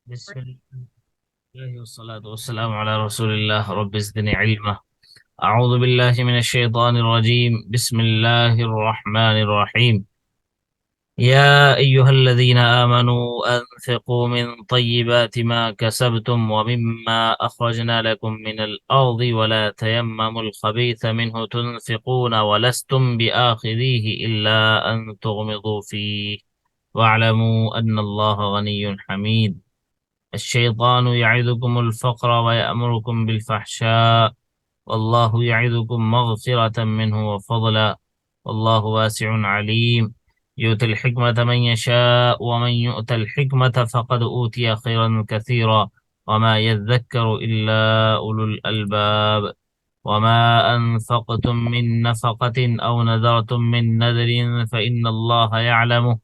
بسم الله والصلاة والسلام على رسول الله رب زدني علما. أعوذ بالله من الشيطان الرجيم. بسم الله الرحمن الرحيم. يا أيها الذين آمنوا أنفقوا من طيبات ما كسبتم ومما أخرجنا لكم من الأرض ولا تيمموا الخبيث منه تنفقون ولستم بآخذيه إلا أن تغمضوا فيه واعلموا أن الله غني حميد. الشيطان يعدكم الفقر ويأمركم بالفحشاء والله يعدكم مغفرة منه وفضلا والله واسع عليم. يؤتي الحكمة من يشاء ومن يؤت الحكمة فقد أوتي خيرا كثيرا وما يذكر إلا أولو الألباب. وما أنفقتم من نفقة أو نذرتم من نذر فإن الله يعلمه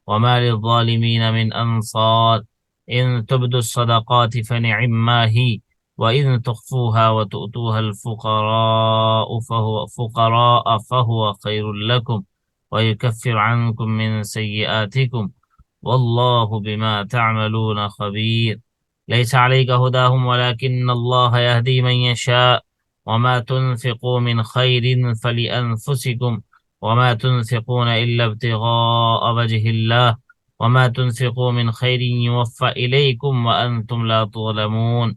وما للظالمين من أنصار. إن تبدوا الصدقات فنعما هي وإن تخفوها وتؤتوها الفقراء فهو خير لكم ويكفر عنكم من سيئاتكم والله بما تعملون خبير. ليس عليك هداهم ولكن الله يهدي من يشاء وما تنفقوا من خير فلأنفسكم وما تنفقون إلا ابتغاء وجه الله وما تنفقوا من خير يوفى إليكم وأنتم لا تظلمون.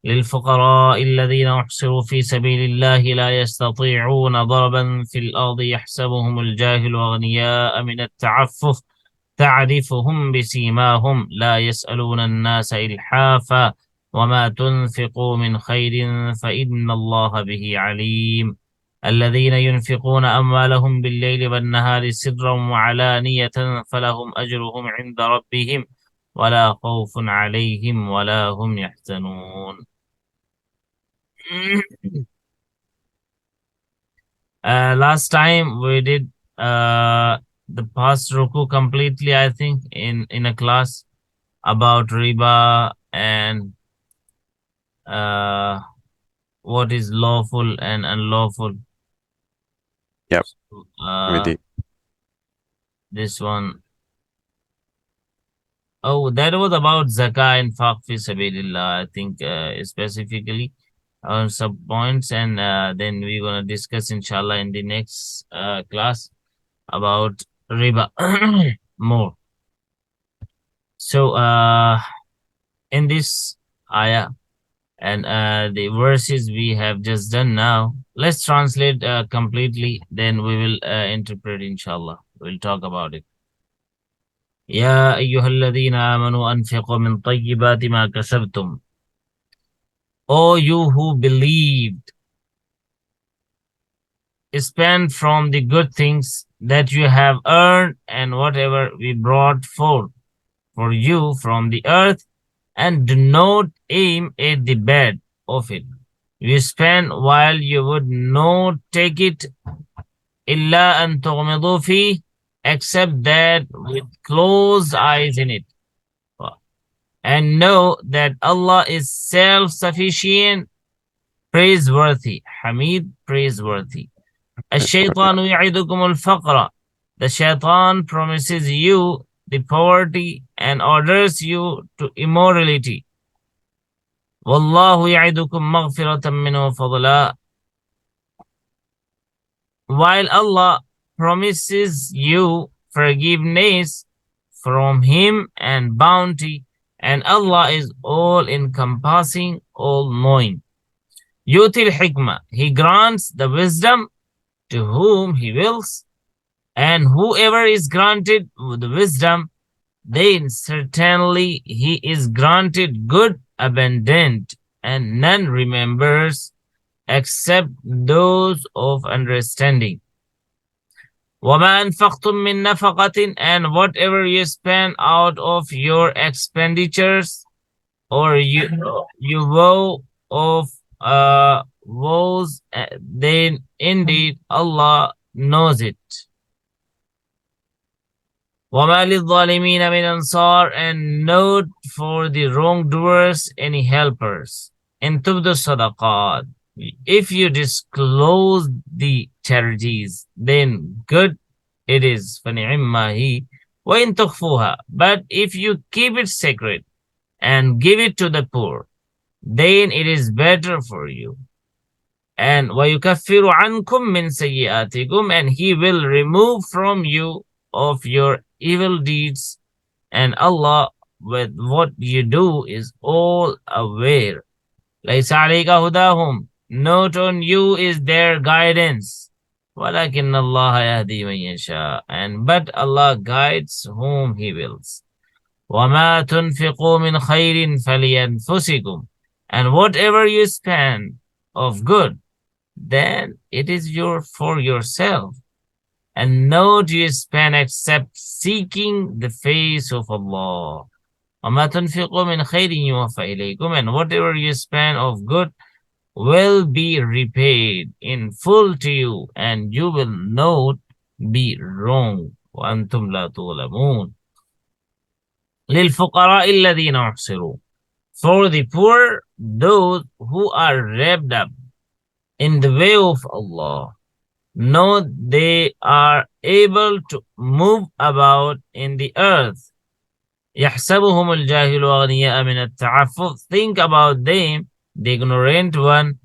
للفقراء الذين أحصروا في سبيل الله لا يستطيعون ضربا في الأرض يحسبهم الجاهل أغنياء من التعفف تعرفهم بسيماهم لا يسألون الناس إلحافا وما تنفقوا من خير فإن الله به عليم. الذين ينفقون أموالهم بالليل والنهار سرا وعلانية فلهم أجرهم عند ربهم ولا خوف عليهم ولا هم يحزنون. Last time we did the past ruku completely, I think, in a class about riba and uh, what is lawful and unlawful. Yep, So, we did. this one. Oh, that was about zakah and infaq fi sabilillah, I think, specifically on some points, and then we're gonna discuss inshallah in the next class about riba more. So, in this ayah and the verses we have just done now, let's translate completely. Then we will interpret, inshallah. We'll talk about it. يا أيها الذين آمنوا أنفقوا من طيبات ما كسبتم. O you who believed, spend from the good things that you have earned and whatever we brought forth for you from the earth, and do not aim at the bad of it. You spend while you would not take it, إلا أن تغمضوا فيه, except that with closed eyes in it. And know that Allah is self-sufficient, praiseworthy, Hamid, praiseworthy. الشيطان يعدكم الفقر. The shaitan promises you the poverty and orders you to immorality. والله يعدكم مغفرة منه وفضلا. While Allah promises you forgiveness from Him and bounty, and Allah is all-encompassing, all-knowing. يؤتي الحكمة. He grants the wisdom to whom He wills, and whoever is granted the wisdom, then certainly he is granted good, abundant, and none remembers except those of understanding. وَمَا أَنفَقْتُم مِّن نَفَقَةٍ, and whatever you spend out of your expenditures, or you vow of vows, then indeed Allah knows it. وَمَا لِلظَّالِمِينَ مِنْ أَنصَارٍ, and note for the wrongdoers any helpers. إِن تُبْدُوا الصَّدَقَاتِ, if you disclose the charities, then good it is. فَنِعِمَّا هِي وَإِن تُخْفُوهَا, but if you keep it secret, and give it to the poor, then it is better for you. And وَيُكَفِّرُ عَنْكُم مِّن سَيِّئَاتِكُم, and He will remove from you of your evil deeds, and Allah with what you do is all aware. لَيْسَ عَلَيْكَ هُدَاهُمْ, not on you is their guidance. وَلَكِنَّ اللَّهَ يَهْدِي مَن يَشَاءُ, and but Allah guides whom He wills. وَمَا تُنْفِقُوا مِنْ خَيْرٍ فَلِيَنفُسِكُمْ, and whatever you spend of good, then it is for yourself. And no do you spend except seeking the face of Allah. وَمَا تُنْفِقُوا مِنْ خَيْرٍ يُوَفَّ إِلَيْكُمْ, and whatever you spend of good will be repaid in full to you, and you will not be wrong. وَأَنْتُمْ لَا تُظْلَمُونَ. لِلْفُقَرَاءِ الَّذِينَ أُحْصِرُوا, for the poor, those who are wrapped up in the way of Allah, know they are able to move about in the earth. يحسبهم الجاهل أغنياء من التعفف, think about them, the ignorant one,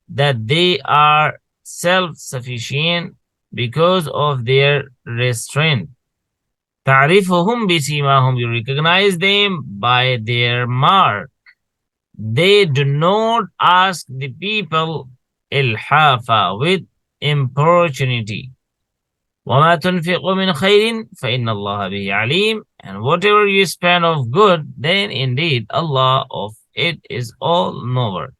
that they are self-sufficient because of their restraint. تعرفهم بسيماهم, you recognize them by their mark. They do not ask the people ilhafa, with importunity. وَمَا تُنْفِقُوا مِنْ خَيْرٍ فَإِنَّ اللَّهَ بِهِ عَلِيمٌ, and whatever you spend of good, then indeed Allah of it is all knower.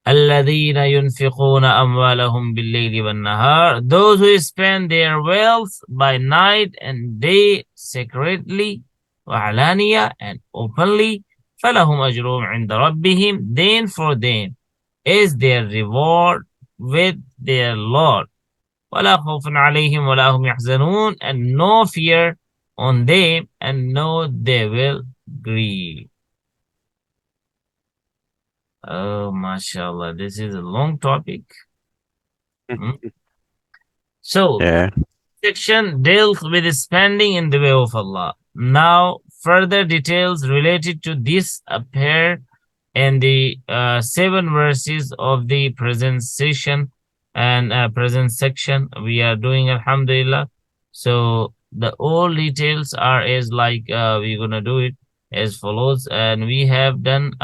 الَّذِينَ يُنْفِقُونَ أَمْوَالَهُمْ بِاللَّيْلِ وَالنَّهَارِ, those who spend their wealth by night and day, secretly, وَعَلَانِيَةً, and openly, فَلَهُمْ أَجْرُهُمْ عِنْدَ رَبِّهِمْ, then for them is their reward with their Lord. وَلَا خَوْفٌ عَلَيْهِمْ وَلَا هُمْ يَحْزَنُونَ, and no fear on them, and no they will grieve. Oh, mashallah, this is a long topic. So, Yeah. section deals with spending in the way of Allah. Now, further details related to this appear in the 7 verses of the present session and present section we are doing, alhamdulillah. So the all details are as like we're gonna do it as follows, and we have done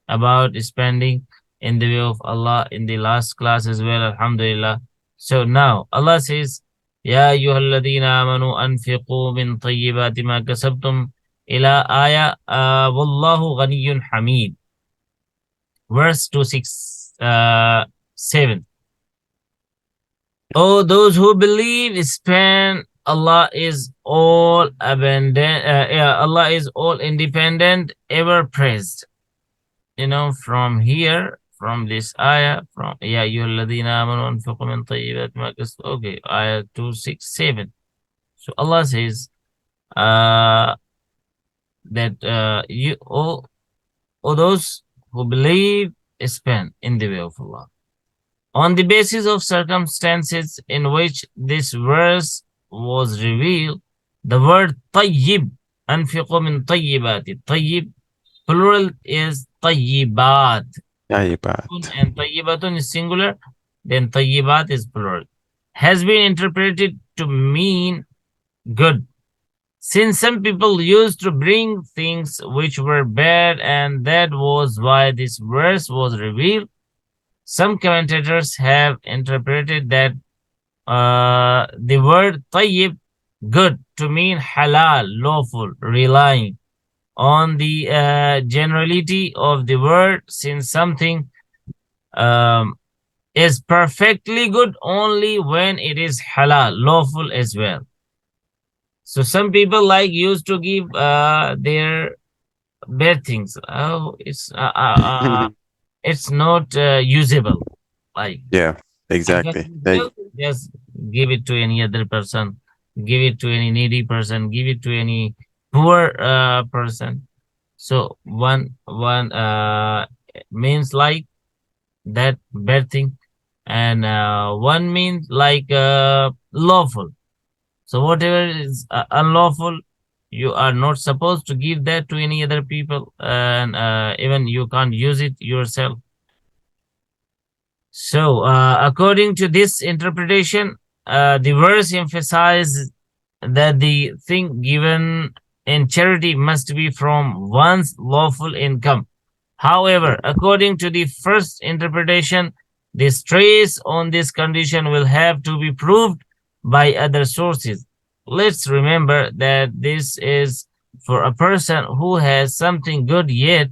about spending in the way of Allah in the last class as well, alhamdulillah. So now Allah says, يا أيها الذين آمنوا أنفقوا من طيبات ما كسبتم إلى آية والله غني حميد, verse 267. Oh, those who believe, spend. Allah is all abundant. Allah is all independent, ever praised. You know, from here, from this ayah, from Ya ayyuhalladhina amanu anfiqu min tayyibati ma kasabtum. Okay, ayah 267. So Allah says that you all those who believe, spend in the way of Allah. On the basis of circumstances in which this verse was revealed, the word tayyib, anfiqu min tayyibati, tayyib, plural is tayyibat. Tayyibat. And tayyibatun is singular, then tayyibat is plural. Has been interpreted to mean good, since some people used to bring things which were bad, and that was why this verse was revealed. Some commentators have interpreted that the word tayyib, good, to mean halal, lawful, relying on the generality of the word, since something is perfectly good only when it is halal, lawful as well. So some people like used to give their bad things. Oh, it's not usable. Like, Yeah, exactly. just give it to any other person, give it to any needy person, give it to any poor person. So one means like that bad thing, and one means like lawful. So whatever is unlawful, You are not supposed to give that to any other people, and even you can't use it yourself. So, according to this interpretation, the verse emphasizes that the thing given in charity must be from one's lawful income. However, according to the first interpretation, the stress on this condition will have to be proved by other sources. Let's remember that this is for a person who has something good yet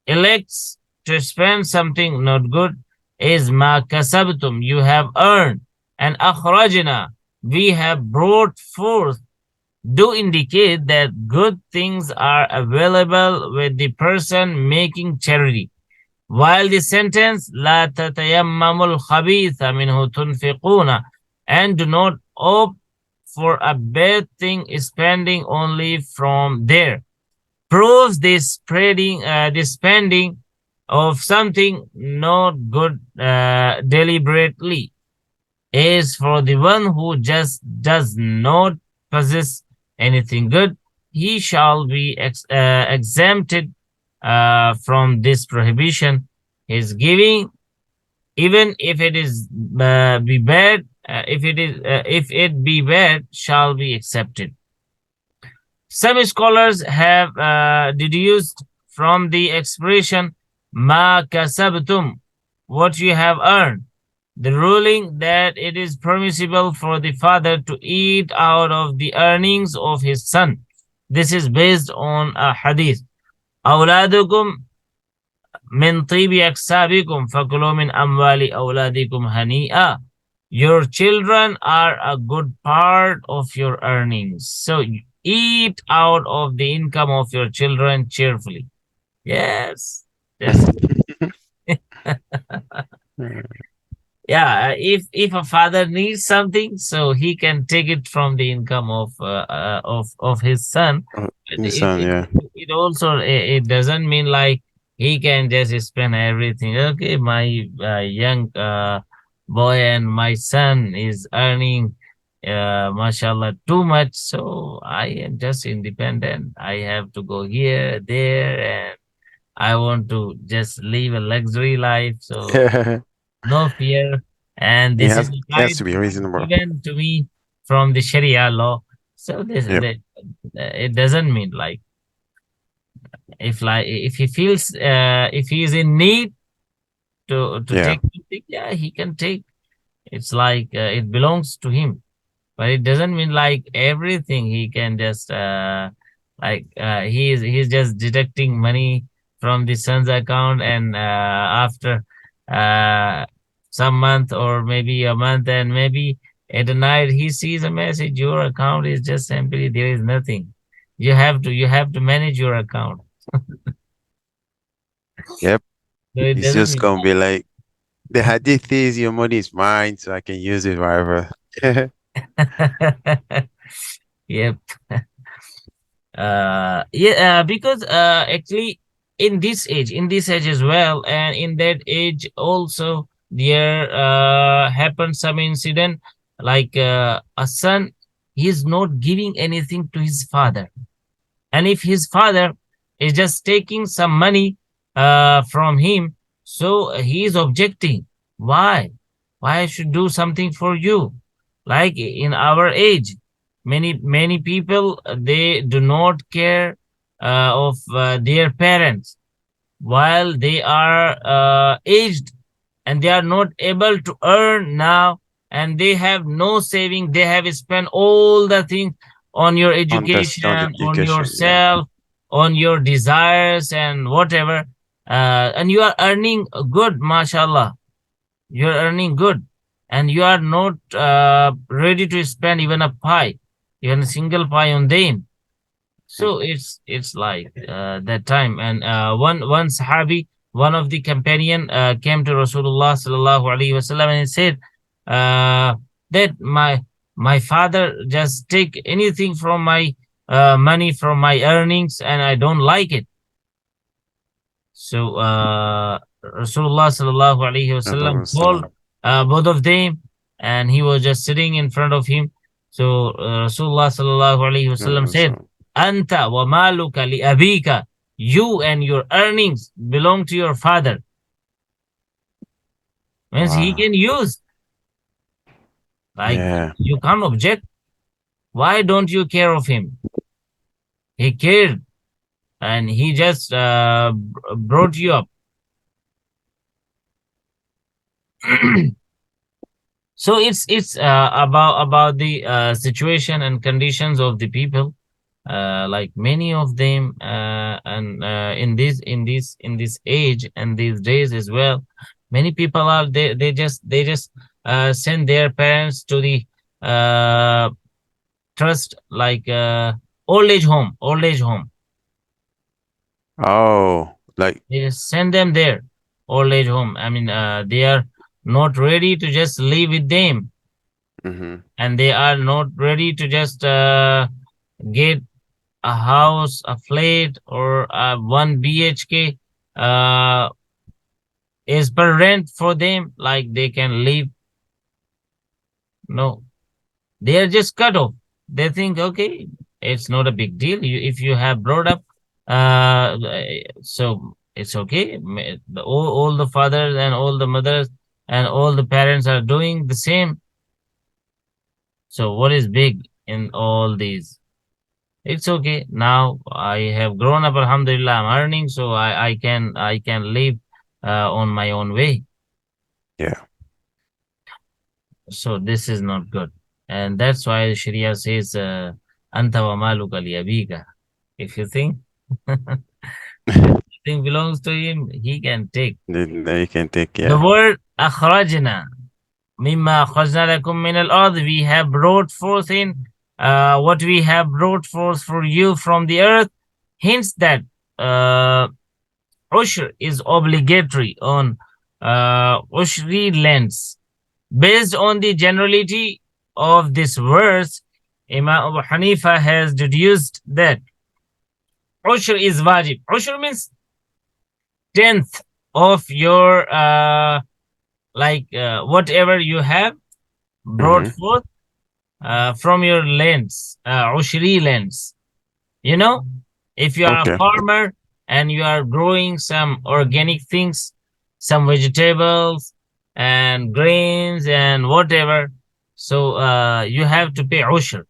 elects to spend something not good. Is ma kasabtum, you have earned, and akhrajna, we have brought forth, do indicate that good things are available with the person making charity. While the sentence لا تتيمموا الخبيث منه تنفقون, and do not opt for a bad thing spending only from there, proves the spending of something not good deliberately is for the one who just does not possess anything good. He shall be exempted from this prohibition. His giving, even if it is be bad, if it be bad, shall be accepted. Some scholars have deduced from the expression ma kasabtum, what you have earned, the ruling that it is permissible for the father to eat out of the earnings of his son. This is based on a hadith. أولادكم من طيب أكسابكم فكلوا من أموال أولادكم هنيئا. Your children are a good part of your earnings, so eat out of the income of your children cheerfully. Yes. Yeah, if a father needs something, so he can take it from the income of his son. It also it doesn't mean like he can just spend everything. Okay, my young boy and my son is earning, mashallah, too much, so I am just independent. I have to go here, there, and I want to just live a luxury life. So no fear, and this is has to be reasonable. given to me from the Sharia law. So it doesn't mean like if he feels if he is in need to take something, yeah, he can take. It's like it belongs to him, but it doesn't mean like everything he can just he's just deducting money from the son's account, and after some month or maybe a month, and maybe at the night he sees a message, your account is just empty, there is nothing. You have to manage your account. Yep. So it It's just gonna be like the hadith is your money is mine, so I can use it wherever. Yep. Because actually in this age as well, and in that age also, there happened some incident like a son, he is not giving anything to his father, and if his father is just taking some money from him, so he is objecting, why I should do something for you? Like in our age, many people, they do not care of their parents while they are aged, and they are not able to earn now, and they have no saving. They have spent all the things on your education, on yourself, on your desires and whatever, and you are earning good, mashallah, you're earning good, and you are not ready to spend even a pie, even a single pie on them. So it's like that time. And one sahabi, one of the companion, came to Rasulullah sallallahu alaihi wasallam and said that my father just take anything from my money, from my earnings, and I don't like it. So Rasulullah sallallahu alaihi wasallam called both of them, and he was just sitting in front of him. So Rasulullah sallallahu alaihi wasallam said, Anta wa maluka li abika. You and your earnings belong to your father. Means he Wow. can use. Like, Yeah. you can't object. Why don't you care of him? He cared, and he just brought you up. So it's about the situation and conditions of the people. Like many of them, and in this age and these days as well, many people are they just send their parents to the trust, like old age home. Oh, like, They just send them there, old age home. I mean, they are not ready to just live with them, mm-hmm. and they are not ready to just get a house, a flat, or a 1 BHK is per rent for them, like they can live. No, they are just cut off. They think, okay, it's not a big deal. If you have brought up, uh, so it's okay. All the fathers and all the mothers and all the parents are doing the same. So what is big in all these? It's okay. Now I have grown up, alhamdulillah, I'm earning, so I can live on my own way. Yeah. So this is not good. And that's why Sharia says, Anta wa maluka li abika. If you think thing belongs to him, he can take. Then you can take, The yeah. word akhrajna, mimma akhrajna lakum min al-ard, we have brought forth in what we have brought forth for you from the earth, hints that uh, ushr is obligatory on ushri lands. Based on the generality of this verse, Imam Abu Hanifa has deduced that ushr is wajib. Ushr means 10th of your whatever you have brought Mm-hmm. forth from your lands, ushri lands. You know, if you are a Okay. farmer and you are growing some organic things, some vegetables and grains and whatever, so you have to pay ushr.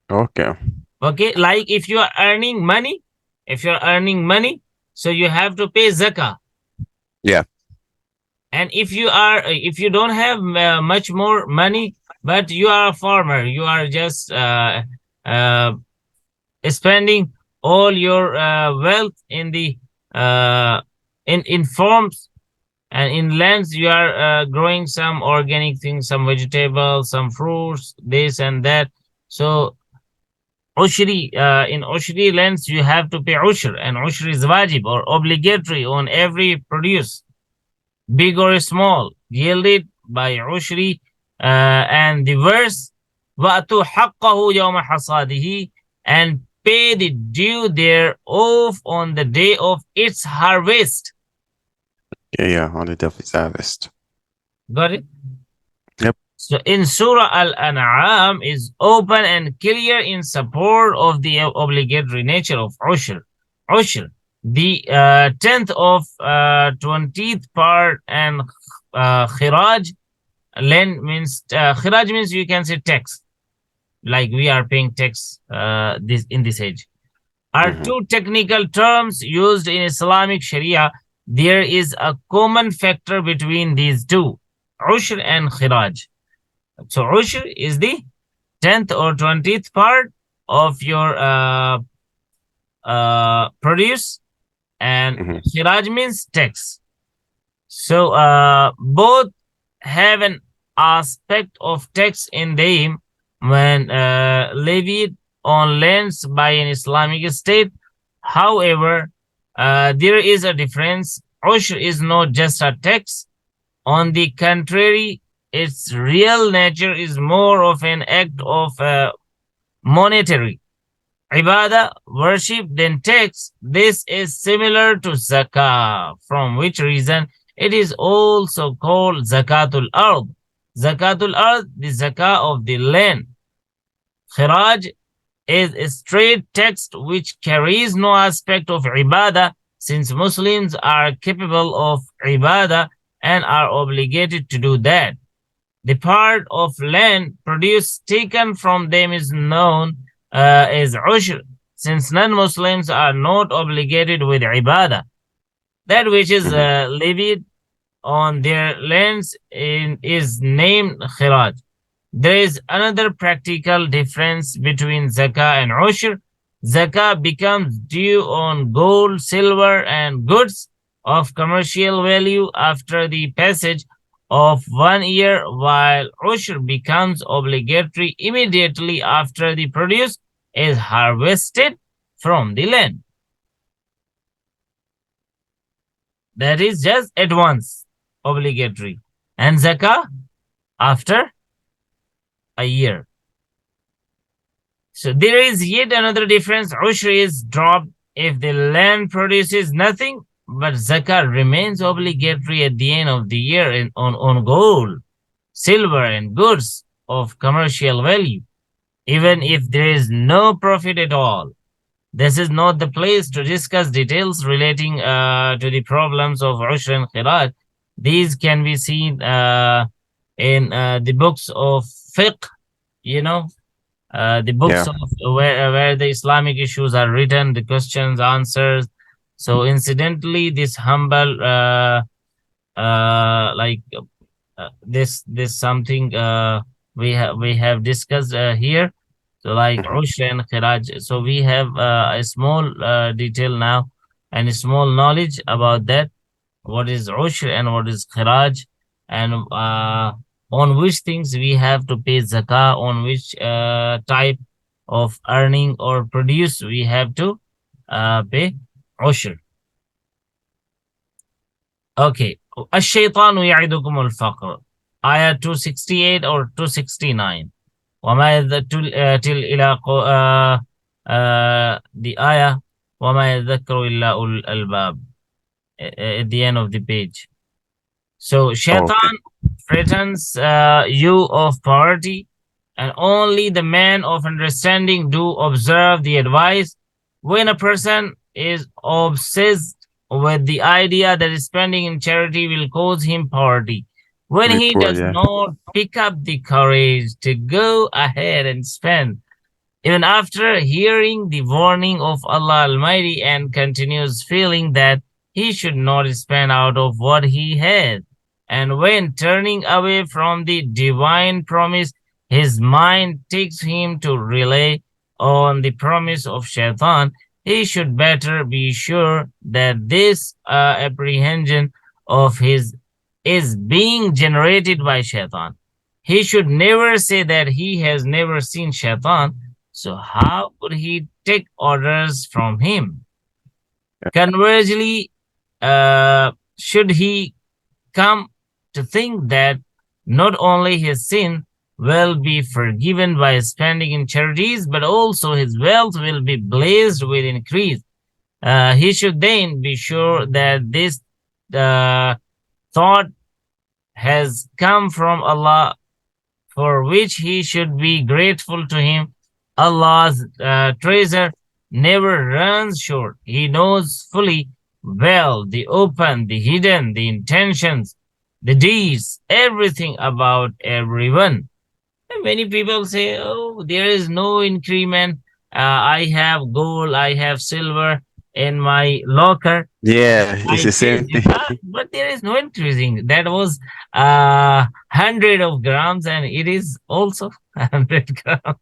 Okay. Okay, like if you are earning money, so you have to pay zakah. Yeah. And if you don't have much more money, but you are a farmer, you are just uh, spending all your wealth in the in farms and in lands, you are growing some organic things, some vegetables, some fruits, this and that. So ushri, in ushri lands, you have to pay ushr, and ushr is wajib or obligatory on every produce, big or small, yielded by ushri. And the verse, وَأْتُوا حَقَّهُ يَوْمَ حَصَادِهِ, and pay the due thereof on the day of its harvest. Yeah. On the devil's harvest. Got it? Yep. So in Surah Al-An'am is open and clear in support of the obligatory nature of ushr. Ushr, the 10th of 20th part, and khiraj, land means khiraj means you can say tax, like we are paying tax this in this age, are Mm-hmm. two technical terms used in Islamic Sharia. There is a common factor between these two, ushr and khiraj. So ushr is the 10th or 20th part of your produce, and Mm-hmm. khiraj means tax. So both have an aspect of tax in them when levied on lands by an Islamic state. However, there is a difference. Ushr is not just a tax. On the contrary, its real nature is more of an act of monetary ibadah, worship, than tax. This is similar to zakah, from which reason it is also called zakatul ard. Zakatul ard, the zakah of the land. Khiraj is a straight text which carries no aspect of ibadah, since Muslims are capable of ibadah and are obligated to do that. The part of land produced taken from them is known as ushr, since non-Muslims are not obligated with ibadah. That which is levied on their lands is named khiraj. There is another practical difference between zakah and ushr. Zakah becomes due on gold, silver, and goods of commercial value after the passage of 1 year, while ushr becomes obligatory immediately after the produce is harvested from the land. That is just at once obligatory. And zakah after a year. So there is yet another difference. Ushr is dropped if the land produces nothing, but zakah remains obligatory at the end of the year on gold, silver, and goods of commercial value, even if there is no profit at all. This is not the place to discuss details relating to the problems of ushr and khiraj. These can be seen in the books of fiqh, the books of where the Islamic issues are written, the questions, answers. So incidentally, this humble this something we have discussed here. So like ushr and khiraj. So we have a small detail now and a small knowledge about that. What is ushr and what is khiraj, and on which things we have to pay zakah, on which type of earning or produce we have to pay ushr. Okay. الشيطان يعدكم الفقر. Ayah 268 or 269. Till ila the ayah وما يذكر إلا أولو الألباب at the end of the page. So shaitan threatens you of poverty, and only the man of understanding do observe the advice. When a person is obsessed with the idea that spending in charity will cause him poverty, when he does not pick up the courage to go ahead and spend, even after hearing the warning of Allah Almighty, and continues feeling that he should not spend out of what he has, and when turning away from the divine promise, his mind takes him to rely on the promise of shaitan, he should better be sure that this apprehension of his is being generated by shaitan. He should never say that he has never seen shaitan, so how could he take orders from him? Conversely, should he come to think that not only his sin will be forgiven by spending in charities, but also his wealth will be blessed with increase, he should then be sure that this thought has come from Allah, for which he should be grateful to him. Allah's treasure never runs short. He knows fully well the open, the hidden, the intentions, the deeds, everything about everyone. And many people say, oh, there is no increment. I have gold, I have silver in my locker. Yeah, it's the same thing. But there is no increasing. That was 100 of grams, and it is also 100 grams.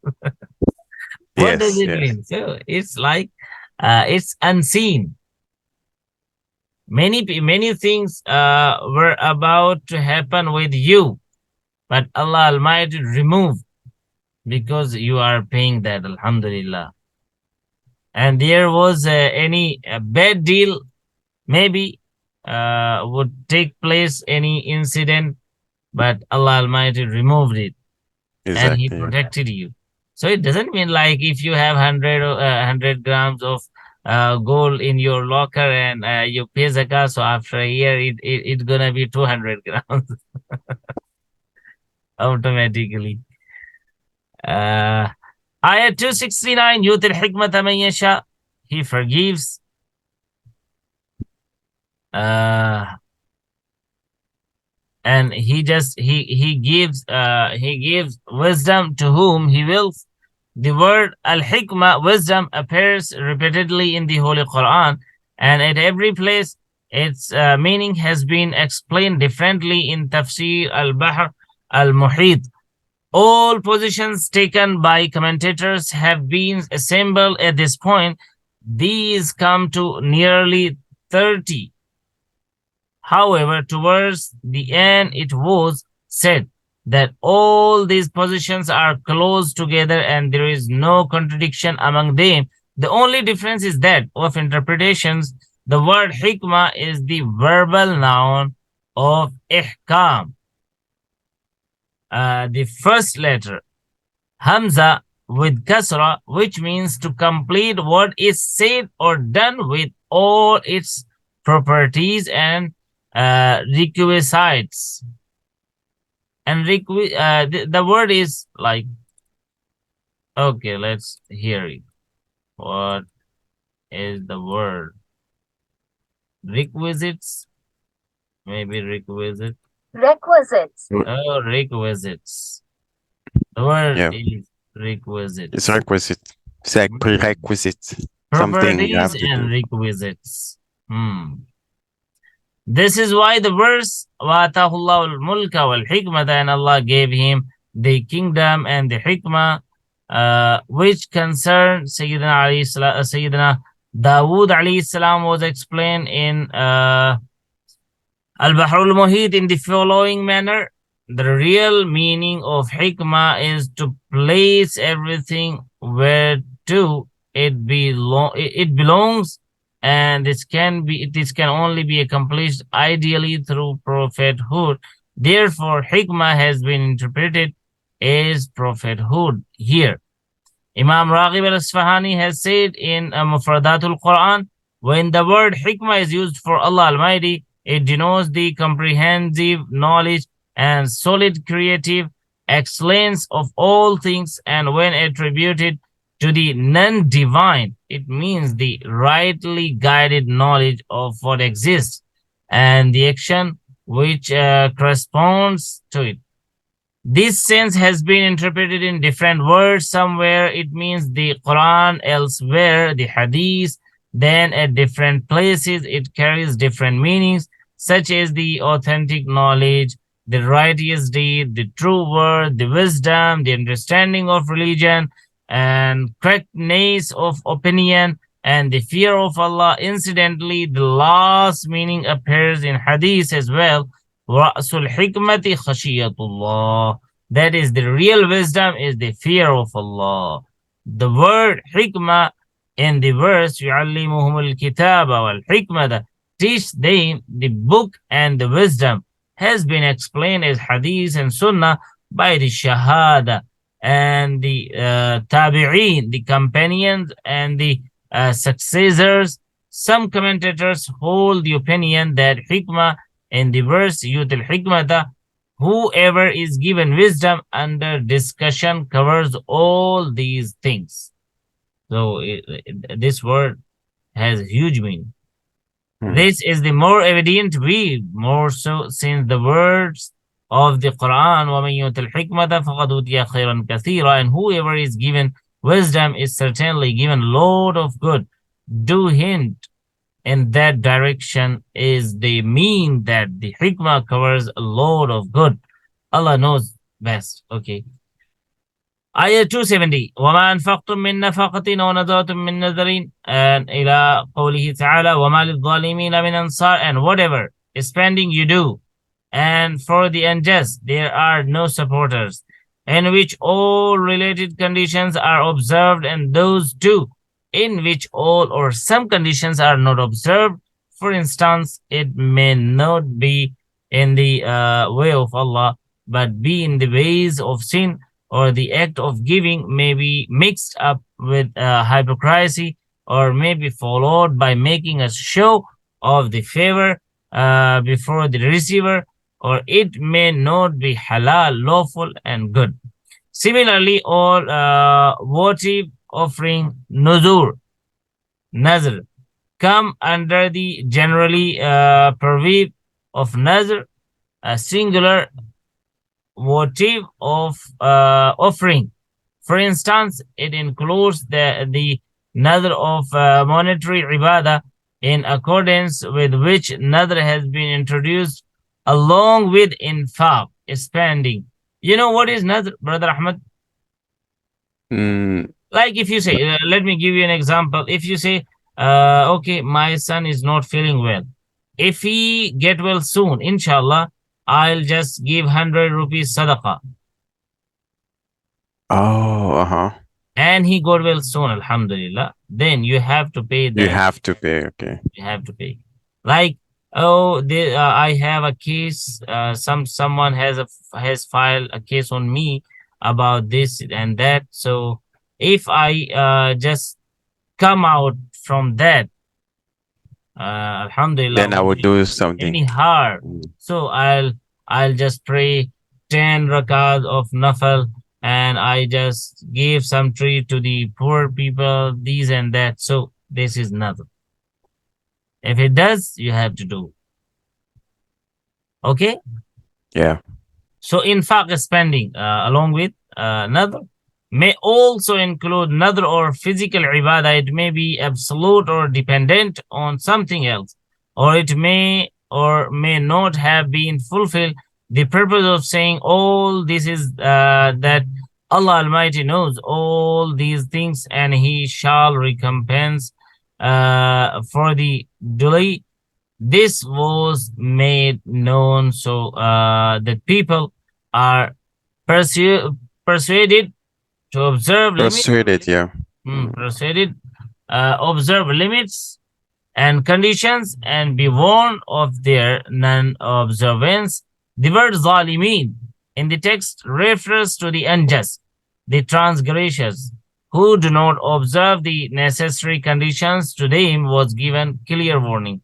What does it mean? So it's like it's unseen. Many things were about to happen with you, but Allah Almighty removed because you are paying that, alhamdulillah. And there was any bad deal, maybe would take place, any incident, but Allah Almighty removed it. Exactly. And He protected you. So it doesn't mean like if you have 100 grams of gold in your locker and you pay zakah, so after a year it's gonna be 200 grams automatically. Ayah 269, yutil hikmata man yasha. He forgives. And he gives wisdom to whom he wills. The word al-hikmah, wisdom, appears repeatedly in the Holy Quran, and at every place its meaning has been explained differently in Tafsir al-Bahr al-Muhit. All positions taken by commentators have been assembled at this point. These come to nearly 30. However, towards the end, it was said that all these positions are close together and there is no contradiction among them. The only difference is that of interpretations. The word hikmah is the verbal noun of ihkam. The first letter, hamza with kasra, which means to complete what is said or done with all its properties and requisites. And the word is like, okay, let's hear it. What is the word? Requisites? Maybe requisite. Requisites. Oh, requisites. The word is requisite. It's requisite. It's like prerequisite. Something you have Properties to and do. requisites. This is why the verse وَآتَاهُ اللَّهُ الْمُلْكَ وَالْحِكْمَةَ, and Allah gave him the kingdom and the hikmah, which concerned Sayyidina Dawood alayhi salam, was explained in Al-Bahr al-Muhit in the following manner. The real meaning of hikmah is to place everything where to it belongs, and this can only be accomplished ideally through prophethood. Therefore, hikmah has been interpreted as prophethood here. Imam Raghib al-Isfahani has said in Mufradatul Quran, when the word hikmah is used for Allah Almighty, it denotes the comprehensive knowledge and solid creative excellence of all things, and when attributed to the non-divine, it means the rightly guided knowledge of what exists and the action which corresponds to it. This sense has been interpreted in different words. Somewhere it means the Quran, elsewhere the Hadith. Then at different places it carries different meanings, such as the authentic knowledge, the righteous deed, the true word, the wisdom, the understanding of religion, and correctness of opinion, and the fear of Allah. Incidentally, the last meaning appears in Hadith as well. Ra'sul hikmati khashiyatullah. That is, the real wisdom is the fear of Allah. The word hikmah in the verse, يُعَلِّمُهُمُ الْكِتَابَ وَالْحِكْمَةَ, teach them the book and the wisdom, has been explained as Hadith and Sunnah by the Shahada and the Tabi'een, the companions and the successors. Some commentators hold the opinion that hikmah in the verse yutil hikmata, whoever is given wisdom, under discussion covers all these things. So this word has huge meaning. This is the more evident way, more so since the words of the Quran, وَمَنْ يُؤْتِ الْحِكْمَةَ فَقَدْ أُوتِيَ خَيْرًا كَثِيرًا, and whoever is given wisdom is certainly given load of good. Do hint in that direction is the mean that the hikmah covers a load of good. Allah knows best. Okay. Ayah 270. وَمَا أَنفَقْتُم مِّن نَفَقَةٍ وَنَذَرْتُم مِّن نَذْرٍ, and إِلَىٰ قَوْلِهِ تَعَالَى وَمَا لِلظَّالِمِينَ مِنْ أَنصَارٍ, and whatever spending you do, and for the unjust there are no supporters, in which all related conditions are observed, and those too in which all or some conditions are not observed. For instance, it may not be in the way of Allah, but be in the ways of sin, or the act of giving may be mixed up with hypocrisy, or may be followed by making a show of the favor before the receiver, or it may not be halal, lawful, and good. Similarly, all votive offering, nazr, come under the generally purview of nazr, a singular votive of offering. For instance, it includes the nazr of monetary ibadah, in accordance with which nazr has been introduced along with infaq, spending. You know what is nazr, Brother Ahmed? Mm, Like if you say, let me give you an example. If you say, okay, my son is not feeling well. If he get well soon, inshallah, I'll just give 100 rupees sadaqah. oh, And he got well soon, alhamdulillah. Then you have to pay you that. have to pay. Okay. You have to pay. Like, oh, I have a case. Someone has filed a case on me about this and that. So if I just come out from that, alhamdulillah, Then I would do any something. harm. Mm. So I'll just pray 10 rakat of nafal, and I just give some treat to the poor people, these and that. So this is nothing. If it does, you have to do. Okay? Yeah. So infaq spending along with nadr may also include nadr or physical ibadah. It may be absolute or dependent on something else, or it may or may not have been fulfilled. The purpose of saying all this is that Allah Almighty knows all these things, and He shall recompense for the delay. This was made known so that people are persuaded to observe limits. Persuaded, yeah. Persuaded, observe limits and conditions, and be warned of their non-observance. The word zalimin in the text refers to the unjust, the transgressors, who do not observe the necessary conditions. To them was given clear warning.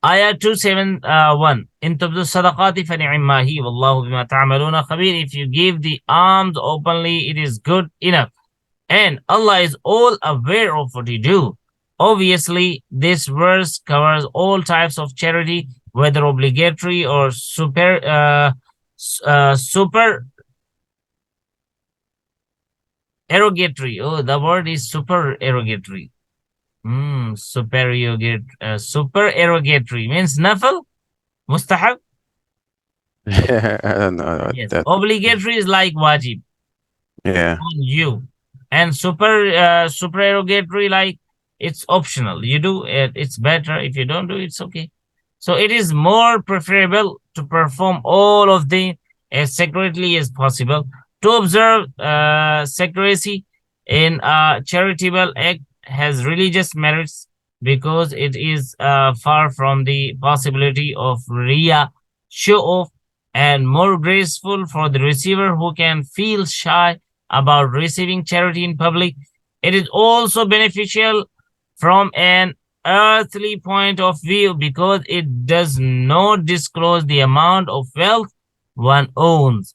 Ayah 271. In tubdu sadaqati fani'immahi wallahu bima ta'maluna khabir. If you give the alms openly, it is good enough, and Allah is all aware of what you do. Obviously, this verse covers all types of charity, whether obligatory or super erogatory. Oh, the word is super erogatory. Supererogatory means nafal, mustahab. I don't know Yes. that. Obligatory is like wajib Yeah. on you, and supererogatory, like it's optional. You do it, it's better. If you don't do it, it's okay. So it is more preferable to perform all of them as secretly as possible. To observe secrecy in a charitable act has religious merits, because it is far from the possibility of riya, show off, and more graceful for the receiver, who can feel shy about receiving charity in public. It is also beneficial from an earthly point of view, because it does not disclose the amount of wealth one owns.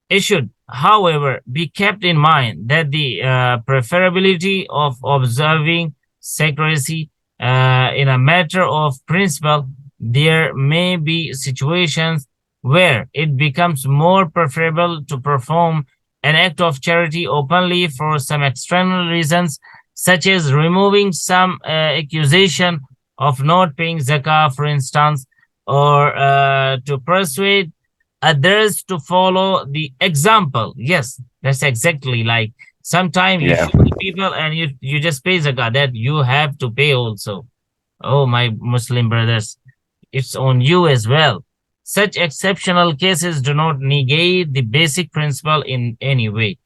It should, however, be kept in mind that the preferability of observing secrecy in a matter of principle. There may be situations where it becomes more preferable to perform an act of charity openly for some external reasons, such as removing some accusation of not paying zakah, for instance, or to persuade others to follow the example. Yes, that's exactly like sometimes you show the people and you just pay zakah, that you have to pay also. Oh, my Muslim brothers, it's on you as well. Such exceptional cases do not negate the basic principle in any way.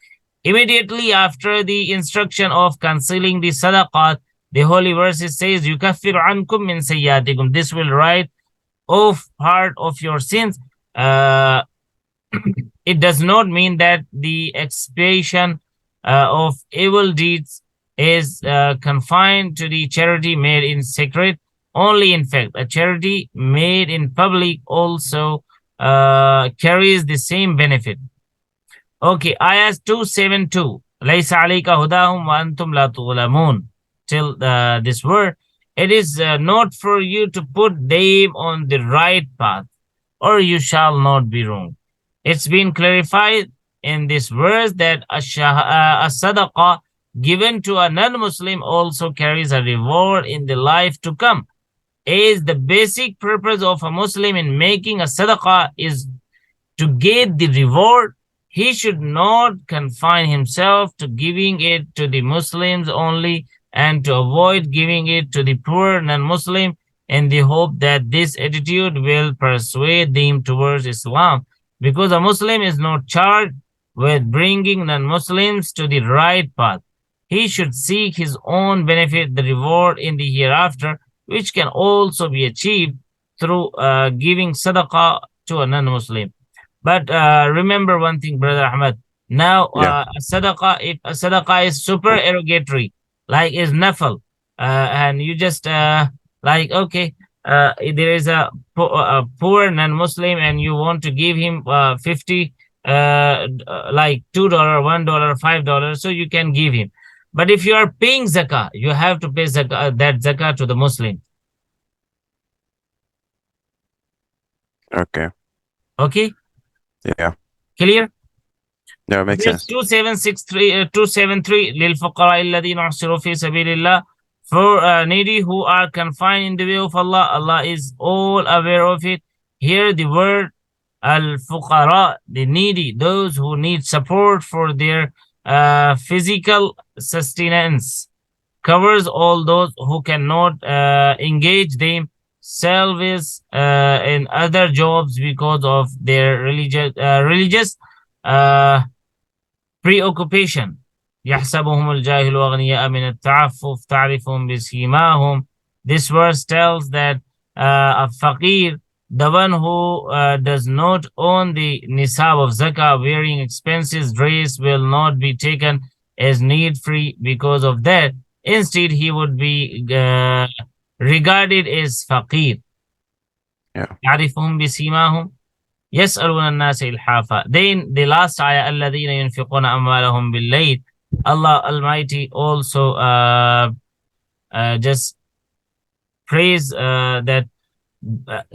Immediately after the instruction of concealing the sadaqat, the holy verse says, "Yukaffiru ankum min sayyatikum." This will write off part of your sins. It does not mean that the expiation of evil deeds is confined to the charity made in secret only. In fact, a charity made in public also carries the same benefit. Okay, ayah 272. لَيْسَ عَلَيْكَ هُدَاهُمْ وَأَنْتُمْ لَا تُظْلَمُونَ. Till this word. It is not for you to put them on the right path, or you shall not be wrong. It's been clarified in this verse that a sadaqah given to a non-Muslim also carries a reward in the life to come. Is the basic purpose of a Muslim in making a sadaqah is to get the reward. He should not confine himself to giving it to the Muslims only and to avoid giving it to the poor non-Muslim in the hope that this attitude will persuade them towards Islam, because a Muslim is not charged with bringing non-Muslims to the right path. He should seek his own benefit, the reward in the hereafter, which can also be achieved through giving sadaqah to a non-Muslim. But remember one thing, Brother Ahmed. Now, sadaqah, if a sadaqah is supererogatory, like is nafal, and you just like, okay, there is a poor non-Muslim and you want to give him 50, like $2, $1, $5, so you can give him. But if you are paying zakah, you have to pay zakah, that zakah to the Muslim. Okay. Okay? Yeah. Clear? No, it makes sense. 273 للفقراء الذين أحصروا في سبيل الله, for needy who are confined in the way of Allah. Allah is all aware of it. Here the word al-fuqara, the needy, those who need support for their physical sustenance, covers all those who cannot engage themselves in other jobs because of their religious preoccupation. يحسبهم الجاهل أغنياء من التعفف تعرفهم بسيماهم. This verse tells that a faqir, the one who does not own the nisab of zakah, wearing expensive dress, will not be taken as need-free because of that. Instead, he would be regarded as faqir. تعرفهم بسيماهم يسألون الناس إلحافا. Then the last ayah, الذين ينفقون أموالهم بالليل. Allah Almighty also just praise that.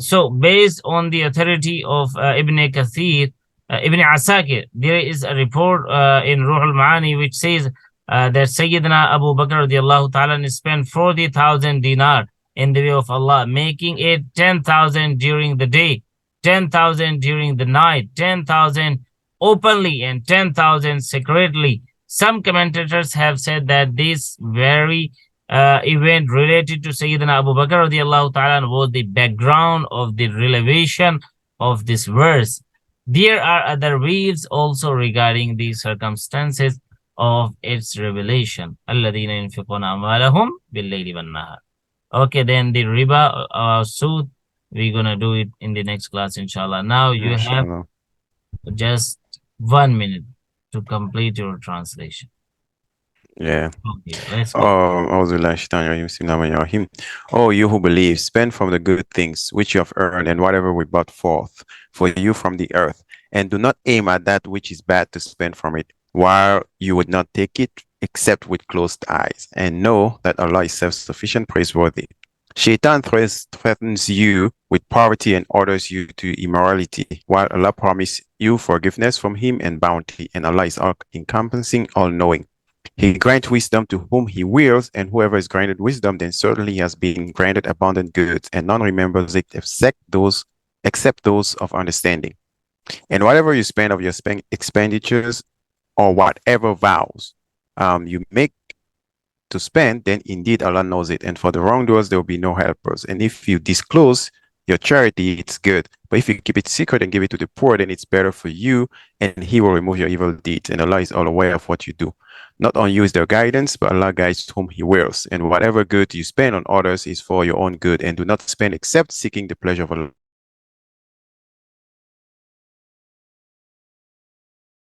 So based on the authority of Ibn Kathir, Ibn Asakir, there is a report in Ruh al-Ma'ani which says that Sayyidina Abu Bakr radiallahu ta'ala spent 40,000 dinar in the way of Allah, making it 10,000 during the day, 10,000 during the night, 10,000 openly and 10,000 secretly. Some commentators have said that this very event related to Sayyidina Abu Bakr radiallahu ta'ala was the background of the revelation of this verse. There are other views also regarding the circumstances of its revelation. الَّذِينَ يُنْفِقُونَ أَمْوَالَهُمْ بِاللَّيْلِ وَالنَّهَارِ. Okay, then the riba suit, we're going to do it in the next class, inshallah. Now you have just 1 minute to complete your translation. Yeah. Okay, let's go. Oh, you who believe, spend from the good things which you have earned and whatever we brought forth for you from the earth, and do not aim at that which is bad to spend from it, while you would not take it except with closed eyes, and know that Allah is self-sufficient, praiseworthy. Shaitan threatens you with poverty and orders you to immorality, while Allah promises you forgiveness from Him and bounty, and Allah is all-encompassing, all-knowing. He grants wisdom to whom He wills, and whoever is granted wisdom, then certainly he has been granted abundant goods, and none remembers it except those of understanding. And whatever you spend of your expenditures, or whatever vows you make to spend, then indeed Allah knows it. And for the wrongdoers, there will be no helpers. And if you disclose your charity, it's good. But if you keep it secret and give it to the poor, then it's better for you, and He will remove your evil deeds. And Allah is all aware of what you do. Not on you is their guidance, but Allah guides whom He wills. And whatever good you spend on others is for your own good. And do not spend except seeking the pleasure of Allah.